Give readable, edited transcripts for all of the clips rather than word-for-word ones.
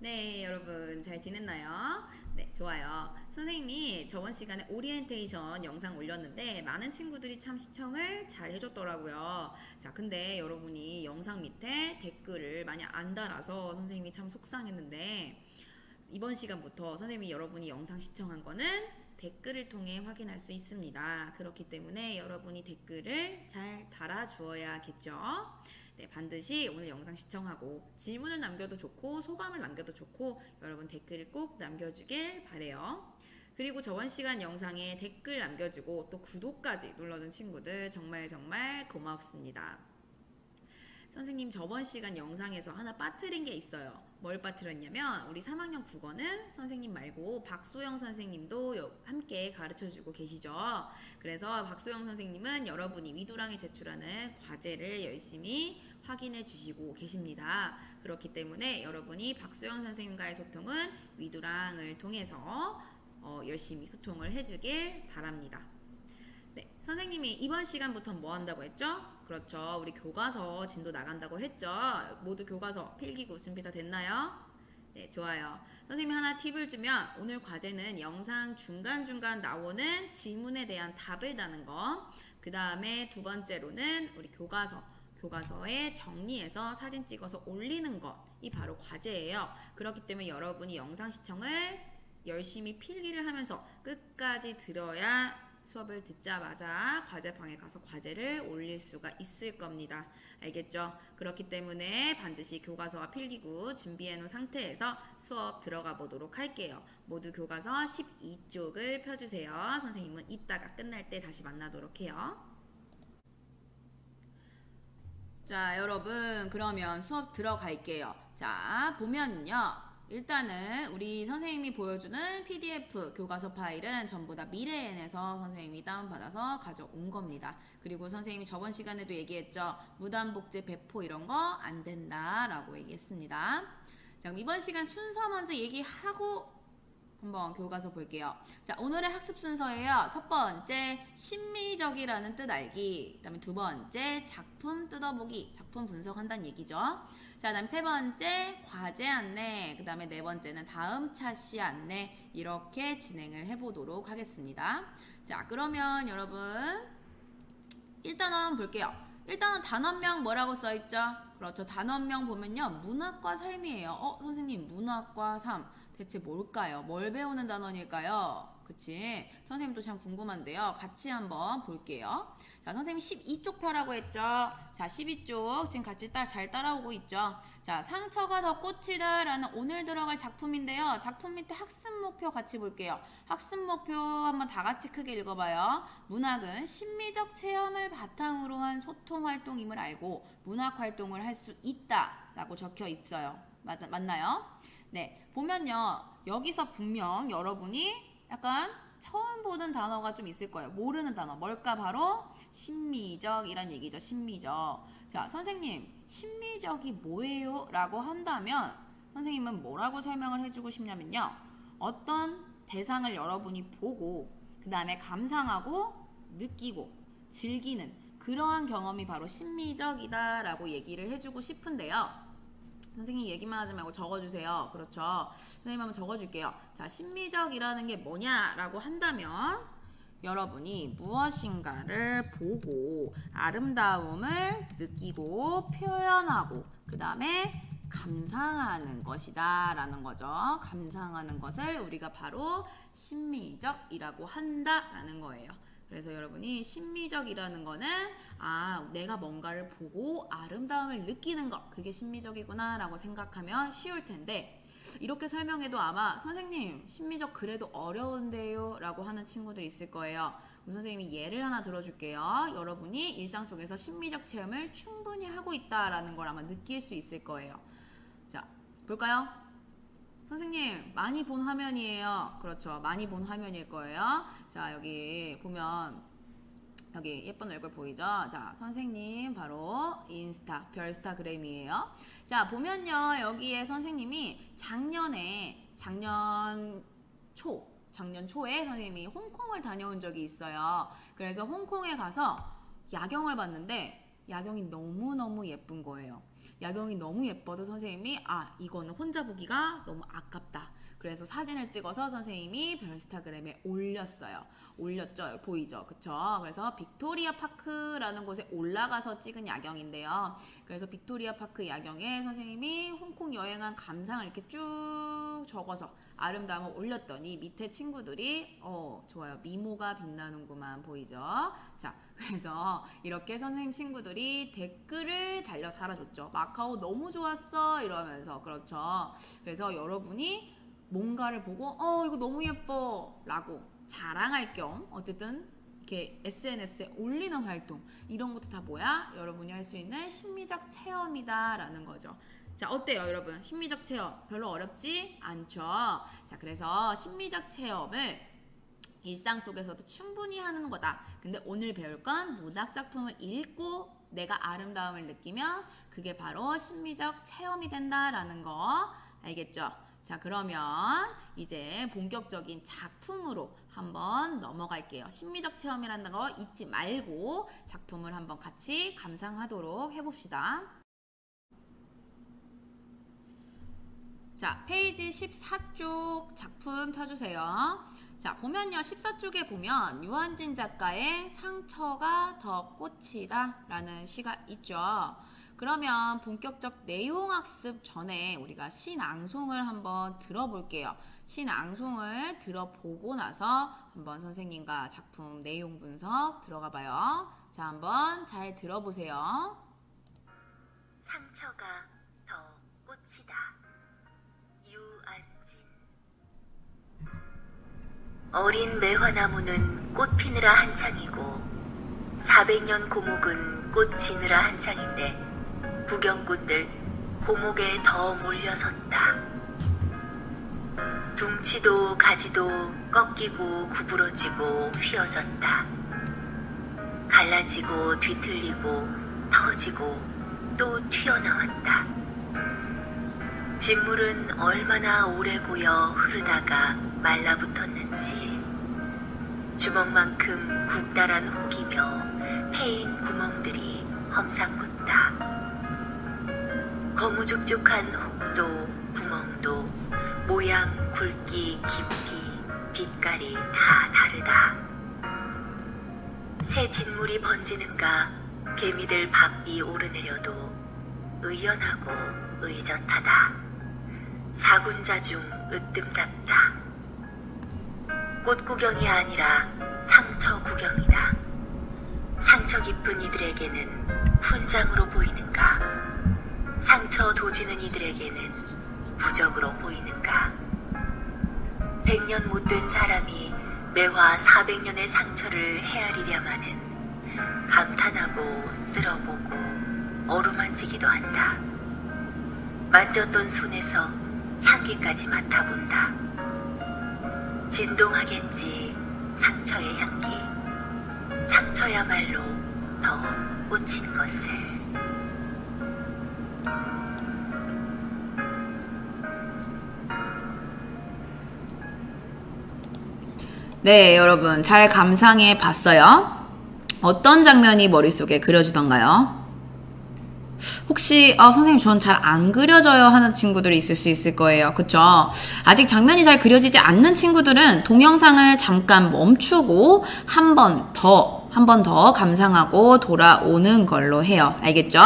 네, 여러분 잘 지냈나요? 네, 좋아요. 선생님이 저번 시간에 오리엔테이션 영상 올렸는데 많은 친구들이 참 시청을 잘 해줬더라고요. 자, 근데 여러분이 영상 밑에 댓글을 많이 안 달아서 선생님이 참 속상했는데 이번 시간부터 선생님이 여러분이 영상 시청한 거는 댓글을 통해 확인할 수 있습니다. 그렇기 때문에 여러분이 댓글을 잘 달아주어야겠죠? 네, 반드시 오늘 영상 시청하고 질문을 남겨도 좋고 소감을 남겨도 좋고 여러분 댓글을 꼭 남겨주길 바래요. 그리고 저번 시간 영상에 댓글 남겨주고 또 구독까지 눌러준 친구들 정말 정말 고맙습니다. 선생님 저번 시간 영상에서 하나 빠뜨린 게 있어요. 뭘 빠뜨렸냐면 우리 3학년 국어는 선생님 말고 박소영 선생님도 함께 가르쳐주고 계시죠. 그래서 박소영 선생님은 여러분이 위두랑에 제출하는 과제를 열심히 확인해 주시고 계십니다. 그렇기 때문에 여러분이 박소영 선생님과의 소통은 위두랑을 통해서 열심히 소통을 해주길 바랍니다. 네, 선생님이 이번 시간부터 뭐 한다고 했죠? 그렇죠. 우리 교과서 진도 나간다고 했죠. 모두 교과서 필기구 준비 다 됐나요? 네, 좋아요. 선생님이 하나 팁을 주면 오늘 과제는 영상 중간중간 나오는 질문에 대한 답을 다는 거. 그 다음에 두 번째로는 우리 교과서에 정리해서 사진 찍어서 올리는 것이 바로 과제예요. 그렇기 때문에 여러분이 영상 시청을 열심히 필기를 하면서 끝까지 들어야 수업을 듣자마자 과제방에 가서 과제를 올릴 수가 있을 겁니다. 알겠죠? 그렇기 때문에 반드시 교과서와 필기구 준비해 놓은 상태에서 수업 들어가 보도록 할게요. 모두 교과서 12쪽을 펴주세요. 선생님은 이따가 끝날 때 다시 만나도록 해요. 자, 여러분 그러면 수업 들어갈게요. 자, 보면요. 일단은 우리 선생님이 보여주는 PDF 교과서 파일은 전부 다 미래엔에서 선생님이 다운받아서 가져온 겁니다. 그리고 선생님이 저번 시간에도 얘기했죠. 무단복제 배포 이런 거 안 된다라고 얘기했습니다. 자, 그럼 이번 시간 순서 먼저 얘기하고 한번 교과서 볼게요. 자, 오늘의 학습 순서예요. 첫 번째, 심미적이라는 뜻 알기. 그 다음에 두 번째, 작품 뜯어보기. 작품 분석한다는 얘기죠. 자, 다음 세 번째, 과제 안내. 그 다음에 네 번째는 다음 차시 안내. 이렇게 진행을 해보도록 하겠습니다. 자, 그러면 여러분, 일단은 볼게요. 일단은 단원명 뭐라고 써있죠? 그렇죠. 단원명 보면요. 문학과 삶이에요. 선생님, 문학과 삶. 대체 뭘까요? 뭘 배우는 단원일까요? 그치? 선생님도 참 궁금한데요. 같이 한번 볼게요. 자, 선생님 12쪽 펴라고 했죠? 자, 12쪽 지금 같이 잘 따라오고 있죠? 자, 상처가 더 꽃이다 라는 오늘 들어갈 작품인데요. 작품 밑에 학습 목표 같이 볼게요. 학습 목표 한번 다 같이 크게 읽어봐요. 문학은 심미적 체험을 바탕으로 한 소통 활동임을 알고 문학 활동을 할 수 있다 라고 적혀 있어요. 맞나요? 네, 보면요. 여기서 분명 여러분이 약간 처음 보는 단어가 좀 있을 거예요. 모르는 단어. 뭘까? 바로 심미적이란 얘기죠. 심미적. 자, 선생님, 심미적이 뭐예요? 라고 한다면 선생님은 뭐라고 설명을 해주고 싶냐면요. 어떤 대상을 여러분이 보고 그 다음에 감상하고 느끼고 즐기는 그러한 경험이 바로 심미적이다 라고 얘기를 해주고 싶은데요. 선생님 얘기만 하지 말고 적어주세요. 그렇죠. 선생님 한번 적어줄게요. 자, 심미적이라는 게 뭐냐라고 한다면 여러분이 무엇인가를 보고 아름다움을 느끼고 표현하고 그 다음에 감상하는 것이다 라는 거죠. 감상하는 것을 우리가 바로 심미적이라고 한다라는 거예요. 그래서 여러분이 심미적이라는 거는 내가 뭔가를 보고 아름다움을 느끼는 것 그게 심미적이구나 라고 생각하면 쉬울 텐데 이렇게 설명해도 아마 선생님 심미적 그래도 어려운데요 라고 하는 친구들 있을 거예요. 그럼 선생님이 예를 하나 들어줄게요. 여러분이 일상 속에서 심미적 체험을 충분히 하고 있다라는 걸 아마 느낄 수 있을 거예요. 자, 볼까요? 선생님 많이 본 화면이에요. 그렇죠. 많이 본 화면일 거예요. 자, 여기 보면 여기 예쁜 얼굴 보이죠? 자, 선생님 바로 인스타 별스타그램이에요. 자, 보면요. 여기에 선생님이 작년 초에 선생님이 홍콩을 다녀온 적이 있어요. 그래서 홍콩에 가서 야경을 봤는데 야경이 너무너무 예쁜 거예요. 야경이 너무 예뻐서 선생님이 이거는 혼자 보기가 너무 아깝다. 그래서 사진을 찍어서 선생님이 별스타그램에 올렸죠. 보이죠? 그쵸? 그래서 빅토리아 파크라는 곳에 올라가서 찍은 야경인데요. 그래서 빅토리아 파크 야경에 선생님이 홍콩 여행한 감상을 이렇게 쭉 적어서 아름다움을 올렸더니 밑에 친구들이 좋아요. 미모가 빛나는구만. 보이죠? 자, 그래서 이렇게 선생님 친구들이 댓글을 달아줬죠. 마카오 너무 좋았어 이러면서. 그렇죠? 그래서 여러분이 뭔가를 보고 이거 너무 예뻐 라고 자랑할 겸 어쨌든 이렇게 SNS에 올리는 활동, 이런 것도 다 뭐야? 여러분이 할 수 있는 심리적 체험이다 라는 거죠. 자, 어때요 여러분? 심리적 체험 별로 어렵지 않죠? 자, 그래서 심리적 체험을 일상 속에서도 충분히 하는 거다. 근데 오늘 배울 건 문학작품을 읽고 내가 아름다움을 느끼면 그게 바로 심리적 체험이 된다라는 거 알겠죠? 자, 그러면 이제 본격적인 작품으로 한번 넘어갈게요. 심리적 체험이라는 거 잊지 말고 작품을 한번 같이 감상하도록 해봅시다. 자, 페이지 14쪽 작품 펴주세요. 자, 보면요. 14쪽에 보면 유한진 작가의 상처가 더 꽃이다 라는 시가 있죠. 그러면 본격적 내용학습 전에 우리가 시낭송을 한번 들어볼게요. 시낭송을 들어보고 나서 한번 선생님과 작품 내용 분석 들어가 봐요. 자, 한번 잘 들어보세요. 상처가 더 꽃이다. 유안진. 어린 매화나무는 꽃 피느라 한창이고 400년 고목은 꽃 지느라 한창인데 구경꾼들 고목에 더 몰려섰다. 둥치도 가지도 꺾이고 구부러지고 휘어졌다. 갈라지고 뒤틀리고 터지고 또 튀어나왔다. 진물은 얼마나 오래 고여 흐르다가 말라붙었는지 주먹만큼 굵다란 혹이며 패인 구멍들이 험상궂다. 거무죽죽한 혹도 구멍도 모양, 굵기, 깊이, 빛깔이 다 다르다. 새 진물이 번지는가 개미들 바삐 오르내려도 의연하고 의젓하다. 사군자 중 으뜸답다. 꽃 구경이 아니라 상처 구경이다. 상처 깊은 이들에게는 훈장으로 보이는가? 상처 도지는 이들에게는 부적으로 보이는가? 100년 못된 사람이 매화 400년의 상처를 헤아리랴마는 감탄하고 쓸어보고 어루만지기도 한다. 만졌던 손에서 향기까지 맡아본다. 진동하겠지 상처의 향기. 상처야말로 더 꽂힌 것을. 네, 여러분 잘 감상해 봤어요? 어떤 장면이 머릿속에 그려지던가요? 혹시 선생님 전 잘 안 그려져요 하는 친구들이 있을 수 있을 거예요. 그쵸? 아직 장면이 잘 그려지지 않는 친구들은 동영상을 잠깐 멈추고 한 번 더 감상하고 돌아오는 걸로 해요. 알겠죠?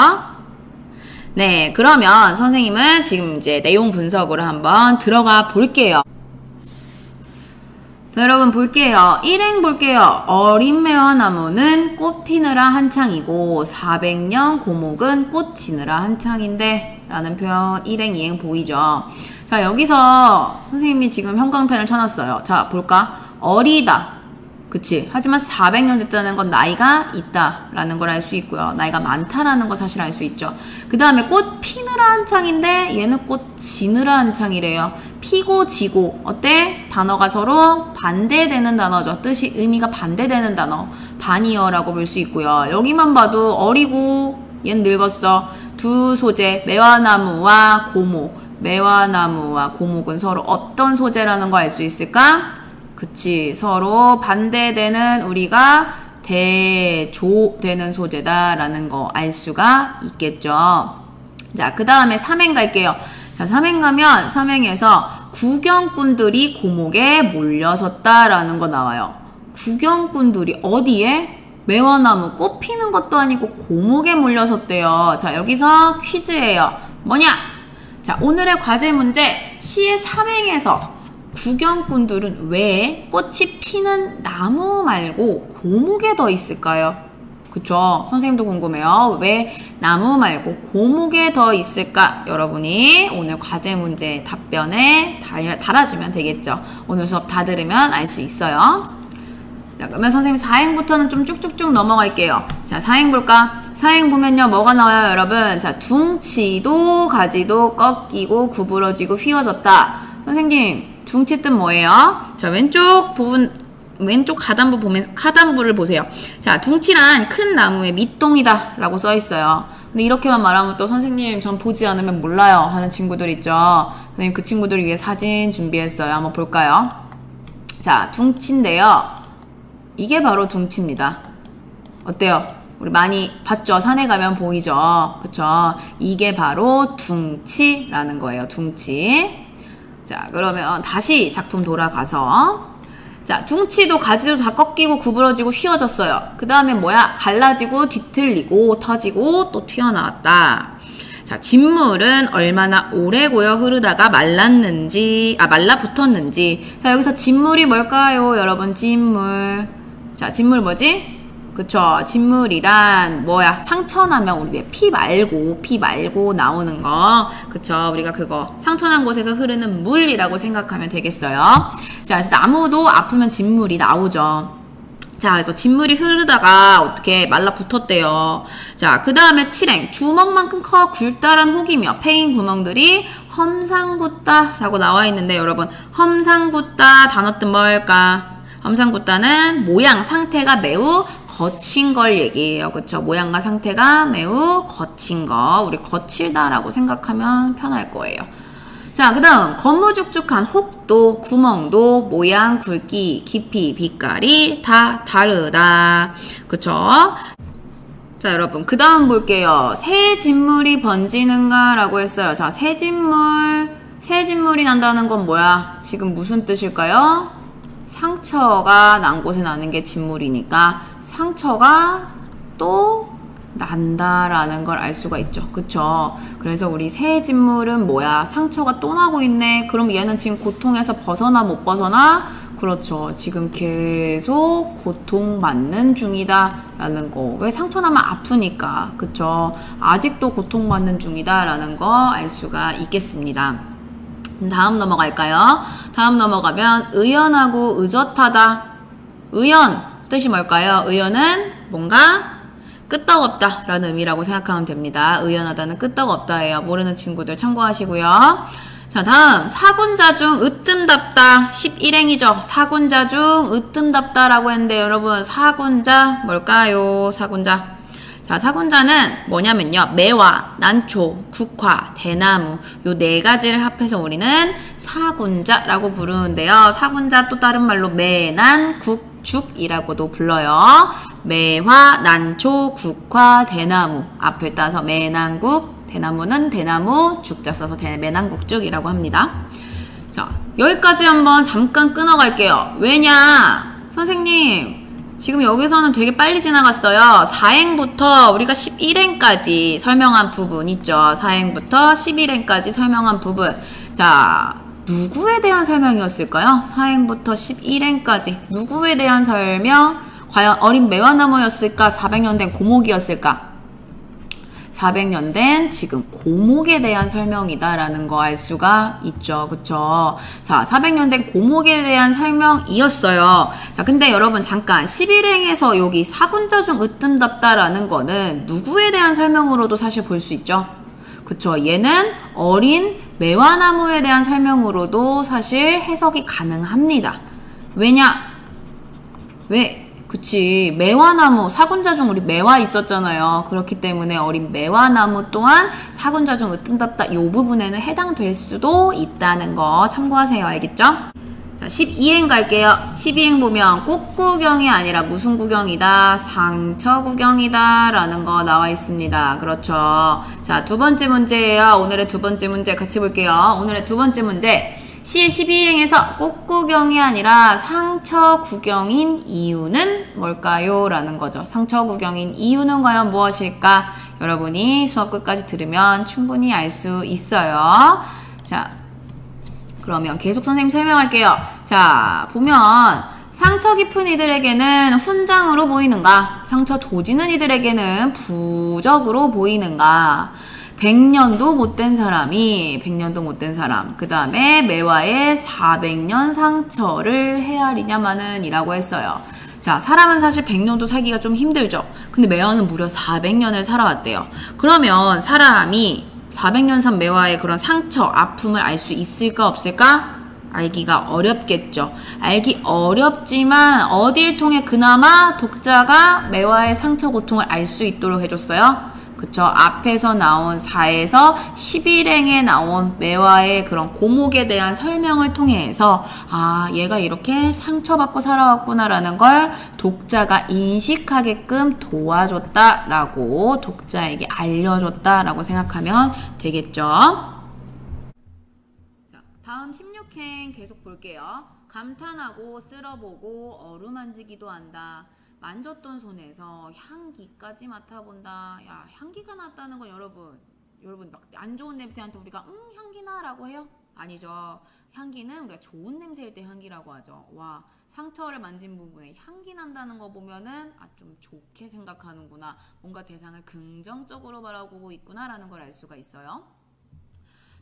네, 그러면 선생님은 지금 이제 내용 분석으로 한번 들어가 볼게요. 자, 여러분 볼게요. 1행 볼게요. 어린 매화나무는 꽃 피느라 한창이고 400년 고목은 꽃 지느라 한창인데 라는 표현 1행, 2행 보이죠? 자, 여기서 선생님이 지금 형광펜을 쳐놨어요. 자, 볼까? 어리다. 그치? 하지만 400년 됐다는 건 나이가 있다 라는 걸 알 수 있고요. 나이가 많다라는 거 사실 알 수 있죠. 그 다음에 꽃 피느라 한창인데 얘는 꽃 지느라 한창이래요. 피고 지고 어때? 단어가 서로 반대되는 단어죠. 뜻이 의미가 반대되는 단어 반이어라고 볼 수 있고요. 여기만 봐도 어리고 얘는 늙었어. 두 소재 매화나무와 고목. 매화나무와 고목은 서로 어떤 소재라는 거 알 수 있을까? 그치, 서로 반대되는 우리가 대조되는 소재다라는 거 알 수가 있겠죠. 자, 그 다음에 삼행 갈게요. 자, 삼행 가면 삼행에서 구경꾼들이 고목에 몰려섰다라는 거 나와요. 구경꾼들이 어디에? 매화나무 꽃 피는 것도 아니고 고목에 몰려섰대요. 자, 여기서 퀴즈예요. 뭐냐? 자, 오늘의 과제 문제. 시의 삼행에서 구경꾼들은 왜 꽃이 피는 나무 말고 고목에 더 있을까요? 그쵸? 선생님도 궁금해요. 왜 나무 말고 고목에 더 있을까? 여러분이 오늘 과제 문제 답변에 달아주면 되겠죠. 오늘 수업 다 들으면 알 수 있어요. 자, 그러면 선생님 4행부터는 좀 쭉쭉쭉 넘어갈게요. 자, 4행 볼까? 4행 보면요, 뭐가 나와요, 여러분? 자, 둥치도 가지도 꺾이고 구부러지고 휘어졌다. 선생님, 둥치 뜻 뭐예요? 자, 왼쪽 하단부를 보세요. 자, 둥치란 큰 나무의 밑동이다 라고 써 있어요. 근데 이렇게만 말하면 또 선생님 전 보지 않으면 몰라요 하는 친구들 있죠. 선생님 그 친구들을 위해 사진 준비했어요. 한번 볼까요? 자, 둥치인데요. 이게 바로 둥치입니다. 어때요? 우리 많이 봤죠? 산에 가면 보이죠? 그쵸? 이게 바로 둥치라는 거예요. 둥치. 자, 그러면 다시 작품 돌아가서 자, 둥치도 가지도 다 꺾이고 구부러지고 휘어졌어요. 그 다음에 뭐야? 갈라지고 뒤틀리고 터지고 또 튀어나왔다. 자, 진물은 얼마나 오래 고여 흐르다가 말라붙었는지. 자, 여기서 진물이 뭘까요? 여러분, 진물. 자, 진물 뭐지? 그쵸? 진물이란 뭐야? 상처나면 우리 왜 피 말고 나오는 거. 그쵸? 우리가 그거 상처난 곳에서 흐르는 물이라고 생각하면 되겠어요. 자, 그래서 나무도 아프면 진물이 나오죠. 자, 그래서 진물이 흐르다가 어떻게 말라붙었대요. 자, 그 다음에 7행. 주먹만큼 커 굴다란 혹이며 패인 구멍들이 험상궂다 라고 나와 있는데 여러분, 험상궂다 단어 뜻 뭘까? 험상궂다는 모양, 상태가 매우 거친 걸 얘기해요. 그쵸? 모양과 상태가 매우 거친 거. 우리 거칠다라고 생각하면 편할 거예요. 자, 그 다음 거무죽죽한 혹도, 구멍도, 모양, 굵기, 깊이, 빛깔이 다 다르다. 그쵸? 자, 여러분 그 다음 볼게요. 새 진물이 번지는가 라고 했어요. 자, 새 진물이 난다는 건 뭐야? 지금 무슨 뜻일까요? 상처가 난 곳에 나는 게 진물이니까 상처가 또 난다라는 걸 알 수가 있죠. 그쵸? 그래서 우리 새 진물은 뭐야? 상처가 또 나고 있네. 그럼 얘는 지금 고통에서 벗어나 못 벗어나? 그렇죠. 지금 계속 고통받는 중이다 라는 거. 왜 상처 나면 아프니까. 그쵸? 아직도 고통받는 중이다 라는 거 알 수가 있겠습니다. 다음 넘어갈까요? 다음 넘어가면 의연하고 의젓하다. 의연 뜻이 뭘까요? 의연은 뭔가 끄떡없다 라는 의미라고 생각하면 됩니다. 의연하다는 끄떡없다예요. 모르는 친구들 참고하시고요. 자, 다음 사군자 중 으뜸답다. 11행이죠. 사군자 중 으뜸답다 라고 했는데 여러분, 사군자 뭘까요? 사군자. 자, 사군자는 뭐냐면요, 매화, 난초, 국화, 대나무 요 네 가지를 합해서 우리는 사군자라고 부르는데요. 사군자 또 다른 말로 매난국죽이라고도 불러요. 매화, 난초, 국화, 대나무 앞을 따서 매난국, 대나무는 대나무, 죽자 써서 매난국죽이라고 합니다. 자, 여기까지 한번 잠깐 끊어갈게요. 왜냐? 선생님 지금 여기서는 되게 빨리 지나갔어요. 4행부터 우리가 11행까지 설명한 부분 있죠. 4행부터 11행까지 설명한 부분. 자, 누구에 대한 설명이었을까요? 4행부터 11행까지 누구에 대한 설명? 과연 어린 매화나무였을까? 400년 된 고목이었을까? 400년 된 지금 고목에 대한 설명이다라는 거 알 수가 있죠. 그쵸? 자, 400년 된 고목에 대한 설명이었어요. 자, 근데 여러분 잠깐 11행에서 여기 사군자 중 으뜸답다라는 거는 누구에 대한 설명으로도 사실 볼 수 있죠. 그쵸? 얘는 어린 매화나무에 대한 설명으로도 사실 해석이 가능합니다. 왜냐? 왜? 그치, 매화나무, 사군자 중 우리 매화 있었잖아요. 그렇기 때문에 어린 매화나무 또한 사군자 중 으뜸답다 이 부분에는 해당될 수도 있다는 거 참고하세요. 알겠죠? 자, 12행 갈게요. 12행 보면 꽃구경이 아니라 무슨 구경이다? 상처 구경이다 라는 거 나와 있습니다. 그렇죠. 자, 두 번째 문제예요. 오늘의 두 번째 문제 같이 볼게요. 오늘의 두 번째 문제. 시 12행에서 꽃구경이 아니라 상처 구경인 이유는 뭘까요? 라는 거죠. 상처 구경인 이유는 과연 무엇일까? 여러분이 수업 끝까지 들으면 충분히 알 수 있어요. 자, 그러면 계속 선생님 설명할게요. 자, 보면 상처 깊은 이들에게는 훈장으로 보이는가? 상처 도지는 이들에게는 부적으로 보이는가? 100년도 못된 사람이 100년도 못된 사람, 그 다음에 매화의 400년 상처를 헤아리냐마는 이라고 했어요. 자, 사람은 사실 100년도 살기가 좀 힘들죠. 근데 매화는 무려 400년을 살아왔대요. 그러면 사람이 400년 산 매화의 그런 상처, 아픔을 알 수 있을까 없을까? 알기가 어렵겠죠. 알기 어렵지만 어딜 통해 그나마 독자가 매화의 상처 고통을 알 수 있도록 해줬어요? 그쵸. 앞에서 나온 4에서 11행에 나온 매화의 그런 고목에 대한 설명을 통해서 아, 얘가 이렇게 상처받고 살아왔구나라는 걸 독자가 인식하게끔 도와줬다라고 독자에게 알려줬다라고 생각하면 되겠죠. 자, 다음 16행 계속 볼게요. 감탄하고 쓸어보고 어루만지기도 한다. 만졌던 손에서 향기까지 맡아본다. 야, 향기가 났다는 건 여러분 막 안 좋은 냄새한테 우리가 향기나 라고 해요? 아니죠. 향기는 우리가 좋은 냄새일 때 향기라고 하죠. 와, 상처를 만진 부분에 향기 난다는 거 보면은 아, 좀 좋게 생각하는구나. 뭔가 대상을 긍정적으로 바라보고 있구나 라는 걸 알 수가 있어요.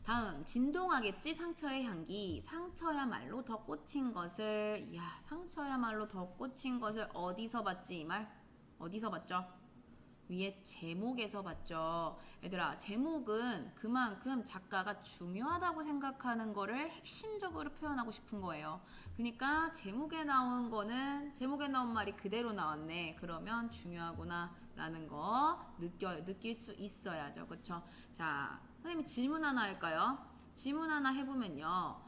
다음, 진동하겠지 상처의 향기. 상처야말로 더 꽂힌 것을, 이야, 상처야말로 더 꽂힌 것을 어디서 봤지 이 말? 어디서 봤죠? 위에 제목에서 봤죠. 얘들아, 제목은 그만큼 작가가 중요하다고 생각하는 거를 핵심적으로 표현하고 싶은 거예요. 그러니까 제목에 나온 거는, 제목에 나온 말이 그대로 나왔네. 그러면 중요하구나 라는 거 느낄 수 있어야죠. 그쵸? 자, 선생님이 질문 하나 할까요? 질문 하나 해보면요.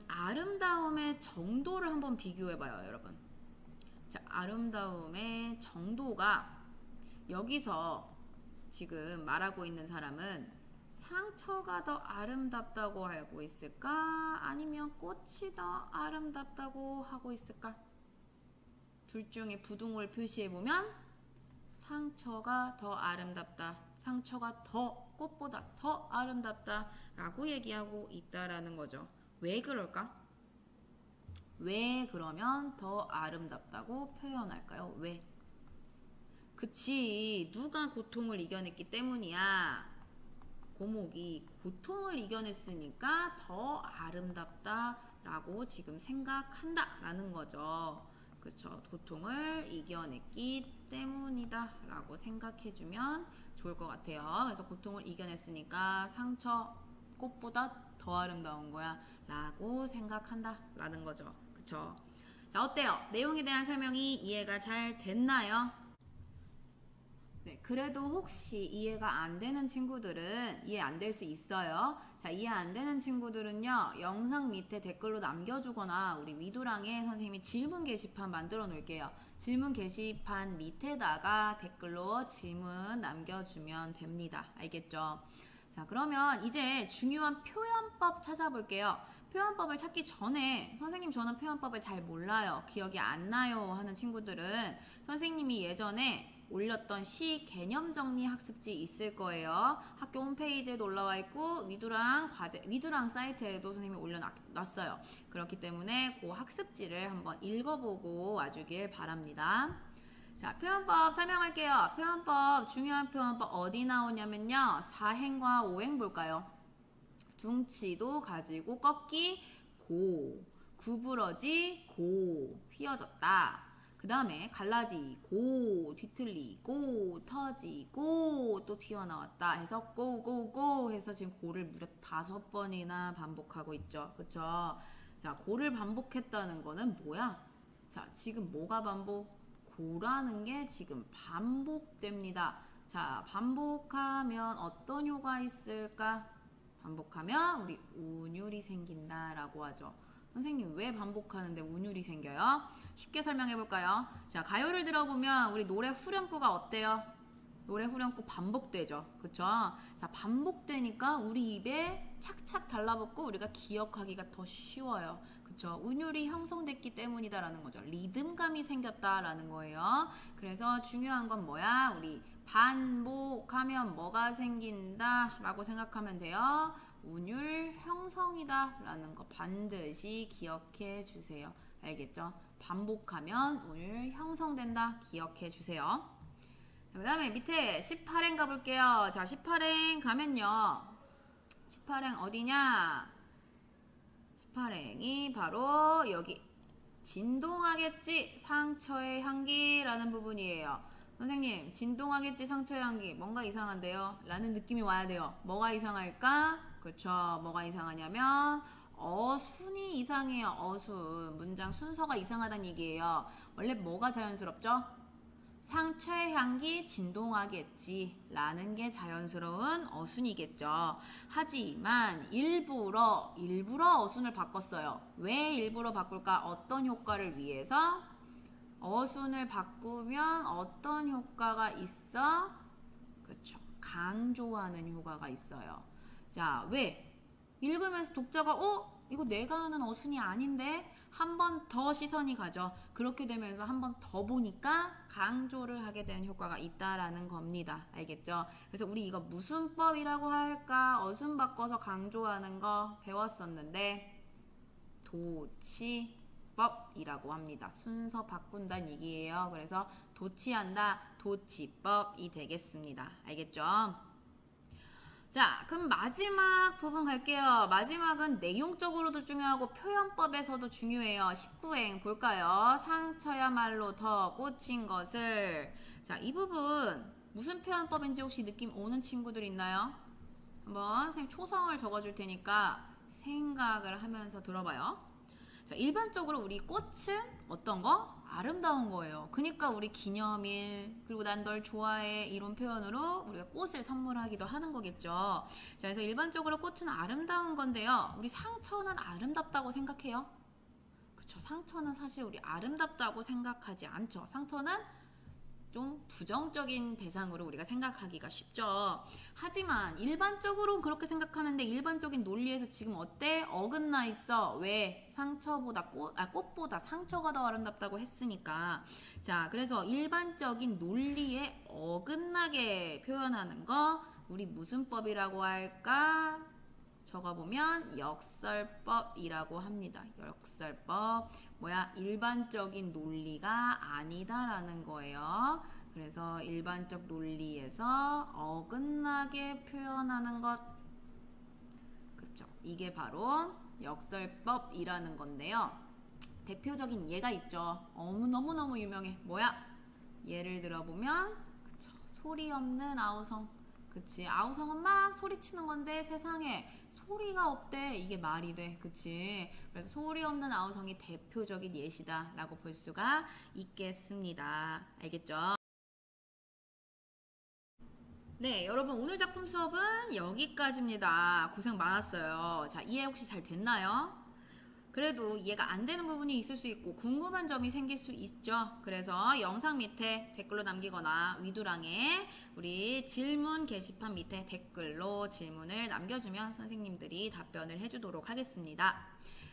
아름다움의 정도를 한번 비교해봐요, 여러분. 자, 아름다움의 정도가 여기서 지금 말하고 있는 사람은 상처가 더 아름답다고 알고 있을까? 아니면 꽃이 더 아름답다고 하고 있을까? 둘 중에 부등호를 표시해보면 상처가 더 아름답다. 상처가 더 꽃보다 더 아름답다 라고 얘기하고 있다라는 거죠. 왜 그럴까? 왜 그러면 더 아름답다고 표현할까요? 왜? 그치, 누가 고통을 이겨냈기 때문이야. 고목이 고통을 이겨냈으니까 더 아름답다 라고 지금 생각한다 라는 거죠. 그쵸, 고통을 이겨냈기 때문이다 라고 생각해주면 좋을 것 같아요. 그래서 고통을 이겨냈으니까 상처, 꽃보다 더 아름다운 거야 라고 생각한다 라는 거죠. 그쵸? 자, 어때요? 내용에 대한 설명이 이해가 잘 됐나요? 네, 그래도 혹시 이해가 안 되는 친구들은 이해 안 될 수 있어요. 자, 이해 안 되는 친구들은요, 영상 밑에 댓글로 남겨주거나 우리 위두랑에 선생님이 질문 게시판 만들어 놓을게요. 질문 게시판 밑에다가 댓글로 질문 남겨주면 됩니다. 알겠죠? 자, 그러면 이제 중요한 표현법 찾아볼게요. 표현법을 찾기 전에 선생님 저는 표현법을 잘 몰라요. 기억이 안 나요 하는 친구들은 선생님이 예전에 올렸던 시 개념 정리 학습지 있을 거예요. 학교 홈페이지에도 올라와 있고 위두랑 사이트에도 선생님이 올려놨어요. 그렇기 때문에 그 학습지를 한번 읽어보고 와주길 바랍니다. 자, 표현법 설명할게요. 표현법, 중요한 표현법 어디 나오냐면요. 4행과 5행 볼까요? 둥치도 가지고 꺾기 고, 구부러지 고, 휘어졌다. 그 다음에 갈라지고, 뒤틀리고, 터지고, 또 튀어나왔다 해서 고 해서 지금 고를 무려 5번이나 반복하고 있죠. 그쵸? 자, 고를 반복했다는 거는 뭐야? 자, 지금 뭐가 반복? 고라는 게 지금 반복됩니다. 자, 반복하면 어떤 효과 있을까? 반복하면 우리 운율이 생긴다라고 하죠. 선생님 왜 반복하는데 운율이 생겨요? 쉽게 설명해 볼까요? 자, 가요를 들어보면 우리 노래 후렴구가 어때요? 노래 후렴구 반복되죠. 그쵸? 자, 반복되니까 우리 입에 착착 달라붙고 우리가 기억하기가 더 쉬워요. 그쵸? 운율이 형성됐기 때문이다라는 거죠. 리듬감이 생겼다라는 거예요. 그래서 중요한 건 뭐야? 우리 반복하면 뭐가 생긴다 라고 생각하면 돼요. 운율 형성이다 라는 거 반드시 기억해 주세요. 알겠죠? 반복하면 운율 형성된다 기억해 주세요. 그 다음에 밑에 18행 가볼게요. 자, 18행 가면요. 18행 어디냐? 18행이 바로 여기 진동하겠지 상처의 향기라는 부분이에요. 선생님, 진동하겠지 상처의 향기 뭔가 이상한데요? 라는 느낌이 와야 돼요. 뭐가 이상할까? 그렇죠. 뭐가 이상하냐면 어순이 이상해요. 어순. 문장 순서가 이상하다는 얘기예요. 원래 뭐가 자연스럽죠? 상처의 향기 진동하겠지 라는 게 자연스러운 어순이겠죠. 하지만 일부러 어순을 바꿨어요. 왜 일부러 바꿀까? 어떤 효과를 위해서? 어순을 바꾸면 어떤 효과가 있어? 그렇죠. 강조하는 효과가 있어요. 자, 왜? 읽으면서 독자가 이거 내가 하는 어순이 아닌데 한 번 더 시선이 가죠. 그렇게 되면서 한 번 더 보니까 강조를 하게 되는 효과가 있다라는 겁니다. 알겠죠? 그래서 우리 이거 무슨 법이라고 할까? 어순 바꿔서 강조하는 거 배웠었는데 도치법이라고 합니다. 순서 바꾼다는 얘기예요. 그래서 도치한다, 도치법이 되겠습니다. 알겠죠? 자, 그럼 마지막 부분 갈게요. 마지막은 내용적으로도 중요하고 표현법에서도 중요해요. 19행 볼까요? 상처야말로 더 꽂힌 것을. 자, 이 부분 무슨 표현법인지 혹시 느낌 오는 친구들 있나요? 한번 선생님 초성을 적어줄 테니까 생각을 하면서 들어봐요. 자, 일반적으로 우리 꽃은 어떤 거? 아름다운 거예요. 그러니까 우리 기념일 그리고 난 널 좋아해 이런 표현으로 우리가 꽃을 선물하기도 하는 거겠죠. 자, 그래서 일반적으로 꽃은 아름다운 건데요. 우리 상처는 아름답다고 생각해요? 그쵸? 상처는 사실 우리 아름답다고 생각하지 않죠. 상처는 좀 부정적인 대상으로 우리가 생각하기가 쉽죠. 하지만 일반적으로 그렇게 생각하는데 일반적인 논리에서 지금 어때? 어긋나 있어. 왜? 상처보다 꽃보다 상처가 더 아름답다고 했으니까. 자, 그래서 일반적인 논리에 어긋나게 표현하는 거 우리 무슨 법이라고 할까? 적어보면 역설법이라고 합니다. 역설법. 뭐야? 일반적인 논리가 아니다라는 거예요. 그래서 일반적 논리에서 어긋나게 표현하는 것. 그쵸? 이게 바로 역설법이라는 건데요. 대표적인 예가 있죠. 너무너무 유명해. 뭐야? 예를 들어보면 그쵸? 소리 없는 아우성. 그치? 아우성은 막 소리치는 건데 세상에 소리가 없대. 이게 말이 돼. 그치? 그래서 소리 없는 아우성이 대표적인 예시다 라고 볼 수가 있겠습니다. 알겠죠? 네, 여러분 오늘 작품 수업은 여기까지입니다. 고생 많았어요. 자, 이해 혹시 잘 됐나요? 그래도 이해가 안 되는 부분이 있을 수 있고 궁금한 점이 생길 수 있죠. 그래서 영상 밑에 댓글로 남기거나 위두랑에 우리 질문 게시판 밑에 댓글로 질문을 남겨주면 선생님들이 답변을 해주도록 하겠습니다.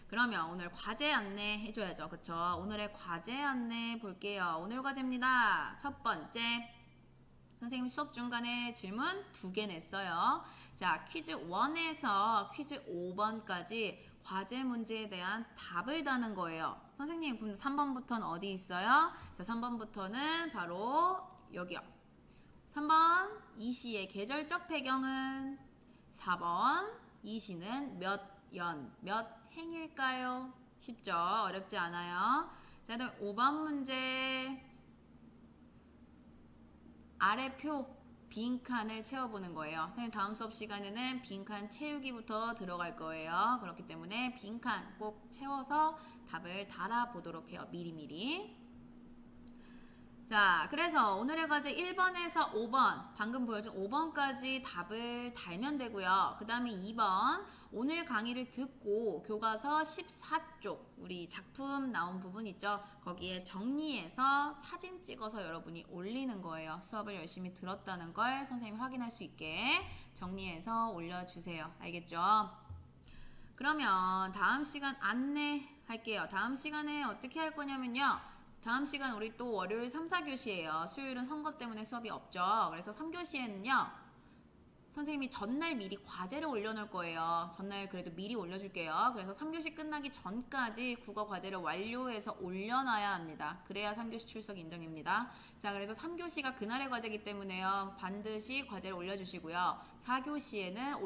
그러면 오늘 과제 안내 해줘야죠. 그쵸? 오늘의 과제 안내 볼게요. 오늘 과제입니다. 첫 번째, 선생님 수업 중간에 질문 2개 냈어요. 자, 퀴즈 1에서 퀴즈 5번까지 과제 문제에 대한 답을 다는 거예요. 선생님, 그럼 3번부터는 어디 있어요? 자, 3번부터는 바로 여기요. 3번, 이 시의 계절적 배경은? 4번, 이 시는 몇 연, 몇 행일까요? 쉽죠? 어렵지 않아요? 자, 그다음 5번 문제. 아래 표 빈칸을 채워보는 거예요. 선생님 다음 수업 시간에는 빈칸 채우기부터 들어갈 거예요. 그렇기 때문에 빈칸 꼭 채워서 답을 달아보도록 해요. 미리미리. 자, 그래서 오늘의 과제 1번에서 5번, 방금 보여준 5번까지 답을 달면 되고요. 그 다음에 2번, 오늘 강의를 듣고 교과서 14쪽, 우리 작품 나온 부분 있죠? 거기에 정리해서 사진 찍어서 여러분이 올리는 거예요. 수업을 열심히 들었다는 걸 선생님이 확인할 수 있게 정리해서 올려주세요. 알겠죠? 그러면 다음 시간 안내할게요. 다음 시간에 어떻게 할 거냐면요. 다음 시간 우리 또 월요일 3, 4교시예요. 수요일은 선거 때문에 수업이 없죠. 그래서 3교시에는요. 선생님이 전날 미리 과제를 올려놓을 거예요. 전날 그래도 미리 올려줄게요. 그래서 3교시 끝나기 전까지 국어 과제를 완료해서 올려놔야 합니다. 그래야 3교시 출석 인정입니다. 자, 그래서 3교시가 그날의 과제이기 때문에요. 반드시 과제를 올려주시고요. 4교시에는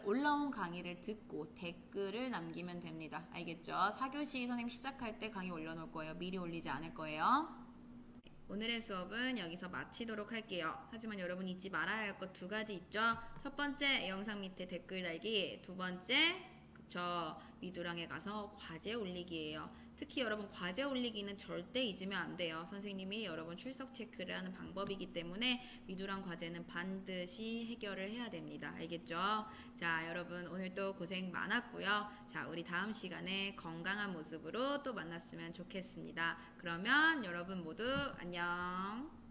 올라온 강의를 듣고 댓글을 남기면 됩니다. 알겠죠? 4교시 선생님 시작할 때 강의 올려놓을 거예요. 미리 올리지 않을 거예요. 오늘의 수업은 여기서 마치도록 할게요. 하지만 여러분 잊지 말아야 할 것 2가지 있죠. 첫 번째, 영상 밑에 댓글 달기. 두 번째, 그쵸, 미두랑에 가서 과제 올리기예요. 특히 여러분 과제 올리기는 절대 잊으면 안 돼요. 선생님이 여러분 출석 체크를 하는 방법이기 때문에 미두랑 과제는 반드시 해결을 해야 됩니다. 알겠죠? 자, 여러분 오늘도 고생 많았고요. 자, 우리 다음 시간에 건강한 모습으로 또 만났으면 좋겠습니다. 그러면 여러분 모두 안녕.